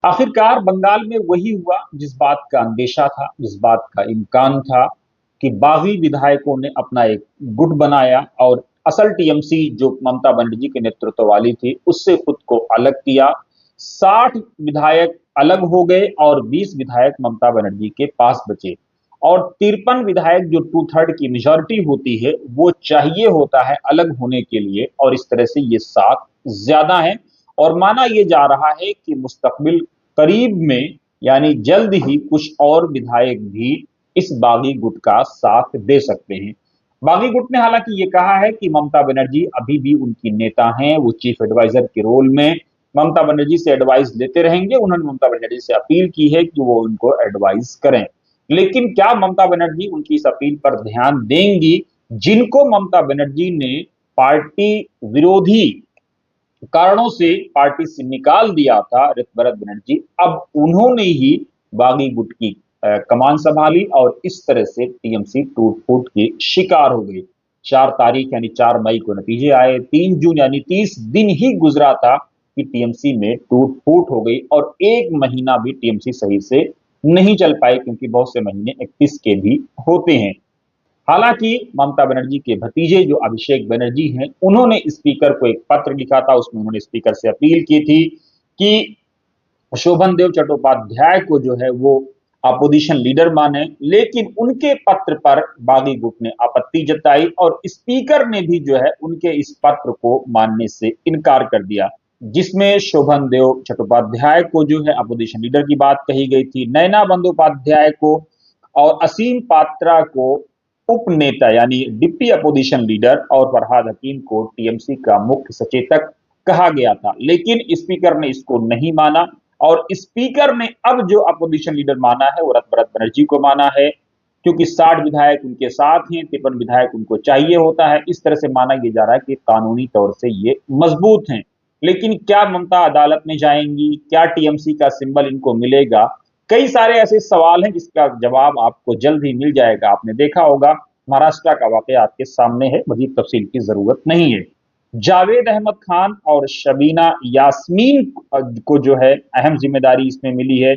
आखिरकार बंगाल में वही हुआ जिस बात का अंदेशा था, जिस बात का इम्कान था कि बागी विधायकों ने अपना एक गुट बनाया और असल टीएमसी जो ममता बनर्जी के नेतृत्व वाली थी उससे खुद को अलग किया। 60 विधायक अलग हो गए और 20 विधायक ममता बनर्जी के पास बचे। और 53 विधायक जो 2/3 की मेजोरिटी होती है वो चाहिए होता है अलग होने के लिए, और इस तरह से ये 7 ज्यादा है। और माना यह जा रहा है कि मुस्तकबिल करीब में यानी जल्द ही कुछ और विधायक भी इस बागी गुट का साथ दे सकते हैं। बागी गुट ने हालांकि ये कहा है कि ममता बनर्जी अभी भी उनकी नेता हैं, वो चीफ एडवाइजर के रोल में ममता बनर्जी से एडवाइस लेते रहेंगे। उन्होंने ममता बनर्जी से अपील की है कि वो उनको एडवाइस करें, लेकिन क्या ममता बनर्जी उनकी इस अपील पर ध्यान देंगी? जिनको ममता बनर्जी ने पार्टी विरोधी कारणों से पार्टी से निकाल दिया था, ऋतुभरत बनर्जी, अब उन्होंने ही बागी गुट की कमान संभाली और इस तरह से टीएमसी टूट फूट की शिकार हो गई। 4 तारीख यानी 4 मई को नतीजे आए। 3 जून यानी 30 दिन ही गुजरा था कि टीएमसी में टूट फूट हो गई और 1 महीना भी टीएमसी सही से नहीं चल पाई, क्योंकि बहुत से महीने 31 के भी होते हैं। हालांकि ममता बनर्जी के भतीजे जो अभिषेक बनर्जी हैं, उन्होंने स्पीकर को एक पत्र लिखा था। उसमें उन्होंने स्पीकर से अपील की थी कि शोभन देव चट्टोपाध्याय को जो है वो अपोजिशन लीडर माने, लेकिन उनके पत्र पर बागी गुट ने आपत्ति जताई और स्पीकर ने भी जो है उनके इस पत्र को मानने से इनकार कर दिया, जिसमें शोभन देव चट्टोपाध्याय को जो है अपोजिशन लीडर की बात कही गई थी, नैना बंदोपाध्याय को और असीम पात्रा को उप नेता यानी डिप्टी अपोजिशन लीडर और फरहाद हकीम को टीएमसी का मुख्य सचेतक कहा गया था। लेकिन स्पीकर ने इसको नहीं माना और स्पीकर ने अब जो अपोजिशन लीडर माना है वो ऋतुभरत बनर्जी को माना है, क्योंकि 60 विधायक उनके साथ हैं, 53 विधायक उनको चाहिए होता है। इस तरह से माना यह जा रहा है कि कानूनी तौर से ये मजबूत हैं। लेकिन क्या ममता अदालत में जाएंगी? क्या टीएमसी का सिंबल इनको मिलेगा? कई सारे ऐसे सवाल हैं जिसका जवाब आपको जल्द ही मिल जाएगा। आपने देखा होगा महाराष्ट्र का वाकया आपके सामने है, मजीद तफसील की जरूरत नहीं है। जावेद अहमद खान और शबीना यास्मीन को जो है अहम जिम्मेदारी इसमें मिली है।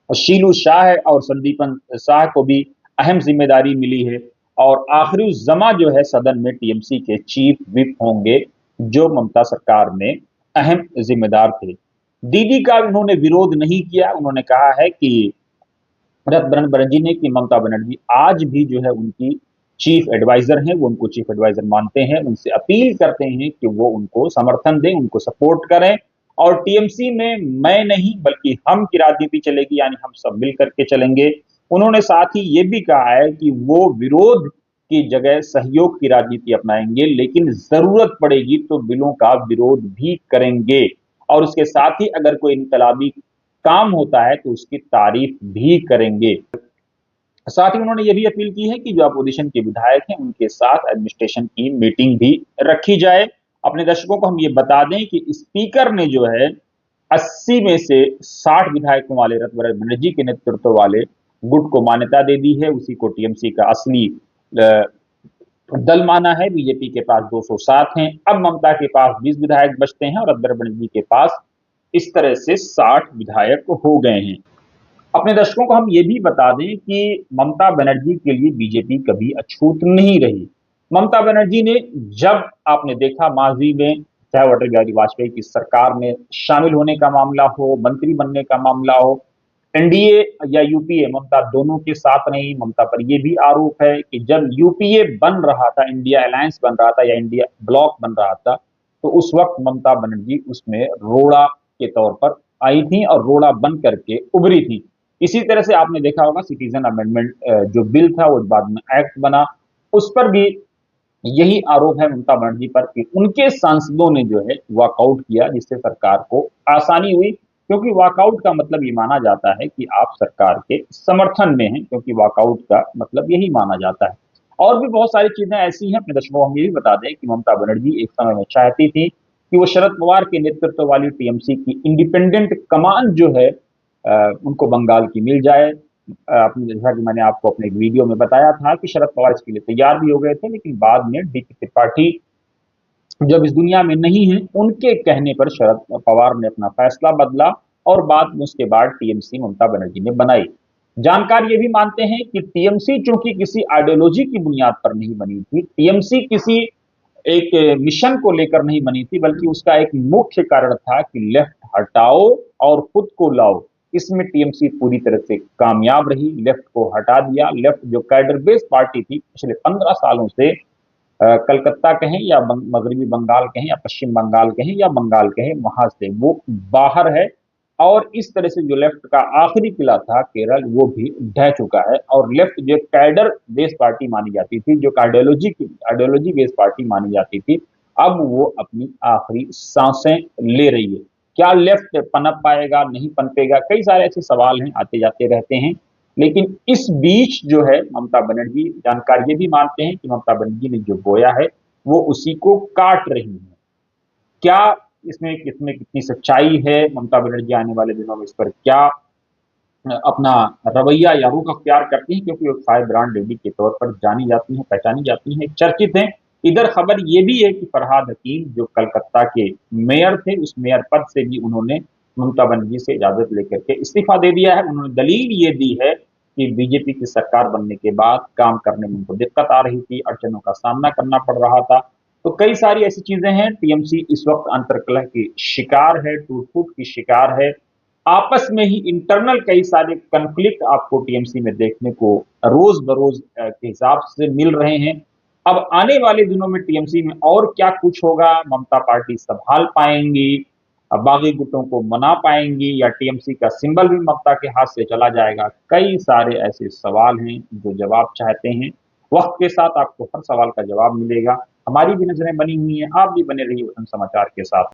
शीलू शाह और संदीपन शाह को भी अहम जिम्मेदारी मिली है। और आखिरी जमा जो है सदन में टीएमसी के चीफ विप होंगे, जो ममता सरकार में अहम जिम्मेदार थे। दीदी का उन्होंने विरोध नहीं किया। उन्होंने कहा है कि ऋतुभरत बनर्जी ने कि ममता बनर्जी आज भी जो है उनकी चीफ एडवाइजर हैं, वो उनको चीफ एडवाइजर मानते हैं, उनसे अपील करते हैं कि वो उनको समर्थन दें, उनको सपोर्ट करें। और टीएमसी में मैं नहीं बल्कि हम की राजनीति चलेगी, यानी हम सब मिल करके चलेंगे। उन्होंने साथ ही ये भी कहा है कि वो विरोध की जगह सहयोग की राजनीति अपनाएंगे, लेकिन जरूरत पड़ेगी तो बिलों का विरोध भी करेंगे। और उसके साथ ही अगर कोई इनकलाबी काम होता है तो उसकी तारीफ भी करेंगे। साथ ही उन्होंने ये भी अपील की है कि जो अपोजिशन के विधायक हैं उनके साथ एडमिनिस्ट्रेशन की मीटिंग भी रखी जाए। अपने दर्शकों को हम ये बता दें कि स्पीकर ने जो है 80 में से 60 विधायकों वाले ऋतुभरत बनर्जी के नेतृत्व वाले गुट को मान्यता दे दी है। उसी को टीएमसी का असली दल माना है। बीजेपी के पास 207 हैं। अब ममता के पास 20 विधायक बचते हैं और ऋतुभरत बनर्जी के पास इस तरह से 60 विधायक हो गए हैं। अपने दर्शकों को हम ये भी बता दें कि ममता बनर्जी के लिए बीजेपी कभी अछूत नहीं रही। ममता बनर्जी ने, जब आपने देखा माजी में, चाहे अटल बिहारी वाजपेयी की सरकार में शामिल होने का मामला हो, मंत्री बनने का मामला हो, एनडीए या यूपीए, ममता दोनों के साथ रही। ममता पर यह भी आरोप है कि जब यूपीए बन रहा था, इंडिया अलायंस बन रहा था या इंडिया ब्लॉक बन रहा था, तो उस वक्त ममता बनर्जी उसमें रोड़ा के तौर पर आई थी और रोड़ा बन करके उभरी थी। इसी तरह से आपने देखा होगा सिटीजन अमेंडमेंट जो बिल था वो बाद में एक्ट बना, उस पर भी यही आरोप है ममता बनर्जी पर कि उनके सांसदों ने जो है वॉकआउट किया, जिससे सरकार को आसानी हुई। क्योंकि वॉकआउट का मतलब ये माना जाता है कि आप सरकार के समर्थन में हैं, क्योंकि वॉकआउट का मतलब यही माना जाता है। और भी बहुत सारी चीजें ऐसी हैं। अपने दर्शकों को हम ये भी बता दें कि ममता बनर्जी एक समय में चाहती थी कि वो शरद पवार के नेतृत्व वाली टीएमसी की इंडिपेंडेंट कमान जो है उनको बंगाल की मिल जाए। अपने जैसा कि मैंने आपको अपने एक वीडियो में बताया था कि शरद पवार इसके लिए तैयार भी हो गए थे, लेकिन बाद में डीपी त्रिपाठी जब इस दुनिया में नहीं है, उनके कहने पर शरद पवार ने अपना फैसला बदला और बाद में उसके बाद टीएमसी ममता बनर्जी ने बनाई। जानकार ये भी मानते हैं कि टीएमसी चूंकि किसी आइडियोलॉजी की बुनियाद पर नहीं बनी थी, टीएमसी किसी एक मिशन को लेकर नहीं बनी थी, बल्कि उसका एक मुख्य कारण था कि लेफ्ट हटाओ और खुद को लाओ। इसमें टीएमसी पूरी तरह से कामयाब रही, लेफ्ट को हटा दिया। लेफ्ट जो कैडर बेस्ड पार्टी थी पिछले 15 सालों से, कलकत्ता कहें या मगरबी बंगाल कहें या पश्चिम बंगाल कहें या बंगाल कहें, वहां से वो बाहर है। और इस तरह से जो लेफ्ट का आखिरी किला था केरल, वो भी ढह चुका है। और लेफ्ट जो कैडर बेस्ड पार्टी मानी जाती थी, जो आइडियोलॉजी बेस्ड पार्टी मानी जाती थी, अब वो अपनी आखिरी सांसें ले रही है। क्या लेफ्ट पनप पाएगा, नहीं पनपेगा, कई सारे ऐसे सवाल हैं, आते जाते रहते हैं। लेकिन इस बीच जो है ममता बनर्जी, जानकार ये भी मानते हैं कि ममता बनर्जी ने जो बोया है वो उसी को काट रही है। क्या इसमें इसमें कितनी सच्चाई है, ममता बनर्जी आने वाले दिनों में इस पर क्या अपना रवैया या रुख अख्तियार करती हैं, क्योंकि वो फायर ब्रांड लेडी के तौर पर जानी जाती हैं, पहचानी जाती हैं, चर्चित हैं। इधर खबर ये भी है कि फरहाद हकीम जो कलकत्ता के मेयर थे, उस मेयर पद से भी उन्होंने ममता बनर्जी से इजाजत लेकर के इस्तीफा दे दिया है। उन्होंने दलील ये दी है कि बीजेपी की सरकार बनने के बाद काम करने में उनको दिक्कत आ रही थी, अड़चनों का सामना करना पड़ रहा था। तो कई सारी ऐसी चीजें हैं। टीएमसी इस वक्त अंतर्कलह की शिकार है, टूट फूट की शिकार है। आपस में ही इंटरनल कई सारे कन्फ्लिक्ट आपको टीएमसी में देखने को रोज बरोज के हिसाब से मिल रहे हैं। अब आने वाले दिनों में टीएमसी में और क्या कुछ होगा, ममता पार्टी संभाल पाएंगी, बागी गुटों को मना पाएंगी, या टीएमसी का सिंबल भी ममता के हाथ से चला जाएगा? कई सारे ऐसे सवाल हैं जो जवाब चाहते हैं। वक्त के साथ आपको हर सवाल का जवाब मिलेगा। हमारी भी नजरें बनी हुई हैं, आप भी बने रहिए वतन समाचार के साथ।